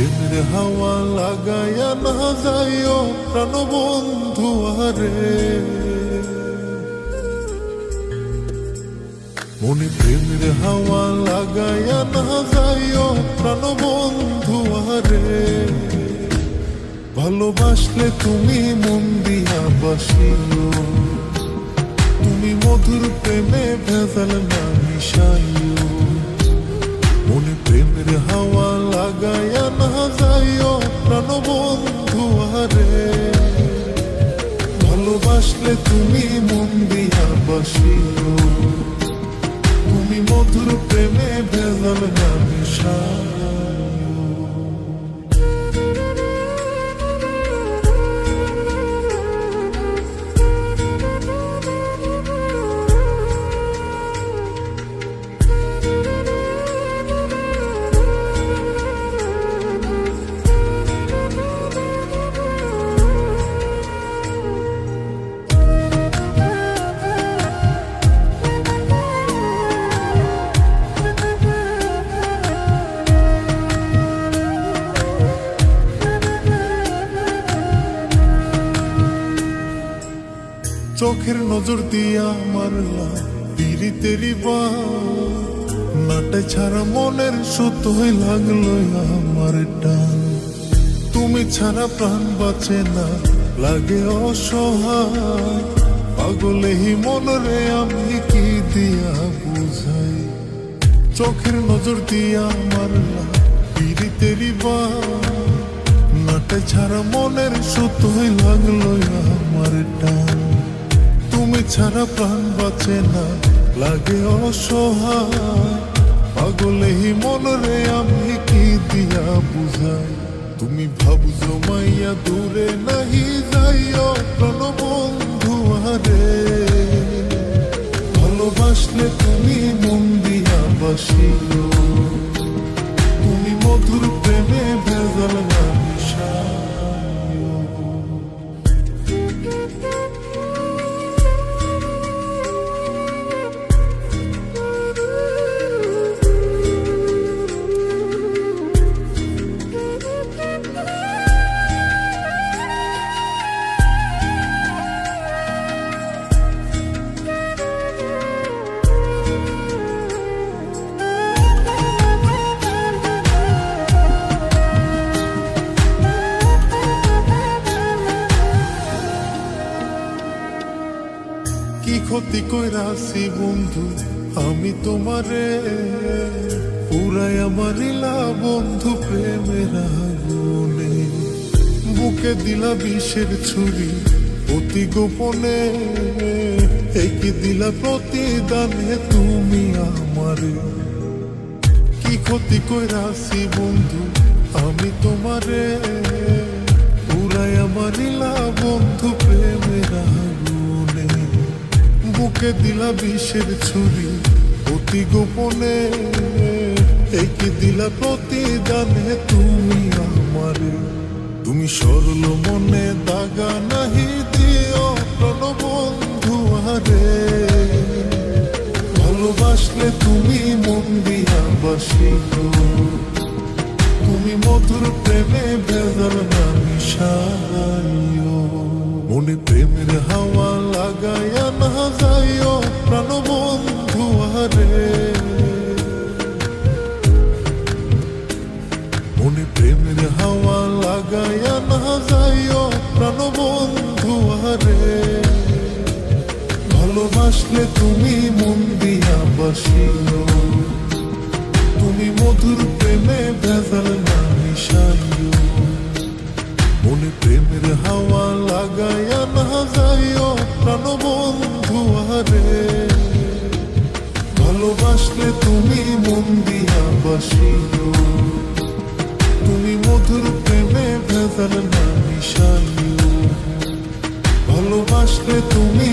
প্রেমের হাওয়া লাগাইয়া না যাইও প্রাণবন্ধু আরে, মনে প্রেমের হাওয়া লাগাইয়া না যাইও প্রাণবন্ধু আরে। ভালোবাসলে তুমি মন দিয়া বাসিও, তুমি মধুর প্রেমে ভেজাল না মিশাইও। মনে প্রেমের হাওয়া লাগাইয়া না যাইও প্রাণবন্ধু আরে, ভালোবাসলে তুমি মন দিয়া বাসিও, তুমি মধুর প্রেমে ভেজাল না মিশাইও। চোখের নজর দিয়া মারলা পিরিতেরি বা নাটে ছাড়া মনের সুত হয়ে লাগলো আমার টান। তুমি ছাড়া প্রাণ বাঁচে না লাগে অসহায়, পাগলে হি মনরে আমি কি দিয়া বুঝাই। চোখের নজর দিয়া মারলা পিরিতেরি বা নাটে ছাড়া মনের সুত হয়ে লাগলো আমার টান। তুমি ছাড়া প্রাণ বাঁচে না লাগে অসহায়, পাগলে হি মনরে আমি কি দিয়া বুঝাই। তুমি ভাবছো মাইয়া দূরে নাহি যাইও প্রাণবন্ধু আরে, ভালোবাসলে তুমি মন দিয়া বাসিও, তুমি মধুর প্রেমে ভেজাল না মিশাইও। কি ক্ষতি কইরাছি বন্ধু আমি তোমারে, পুরাই আমারিলা বন্ধু প্রেমের আগুনে। বুকে দিলা বিষের ছুরি অতি গোপনে, একি দিলা প্রতিদানে তুমি আমারে। কি ক্ষতি কইরাছি বন্ধু আমি তোমারে, পুরাই আমারিলা বন্ধু প্রেমের আগুনে। বুকে দিলা বিষের ছুরি অতি গোপনে, একি দিলা প্রতিদানে তুমি আমারে। তুমি সরল মনে দাগা নাহি দিও প্রাণবন্ধু আরে, ভালোবাসলে তুমি মন দিয়া বাসিও, তুমি মধুর প্রেমে ভেজাল না মিশাইও। মনে প্রেমের হাওয়া লাগাইয়া না যাইও প্রাণবন্ধু আরে, মনে প্রেমের হাওয়া লাগাইয়া না যাইও প্রাণবন্ধু আরে, ভালোবাসলে তুমি মন দিয়া বাসিও, তুমি মধুর প্রেমে ভেজাল না মিশাইও। মনে প্রেমের হাওয়া লাগাইয়া না যাইও প্রাণবন্ধু আরে, ভালোবাসলে তুমি মন দিয়া বাসিও, তুমি মধুর প্রেমে ভেজাল না মিশাইও। ভালোবাসলে তুমি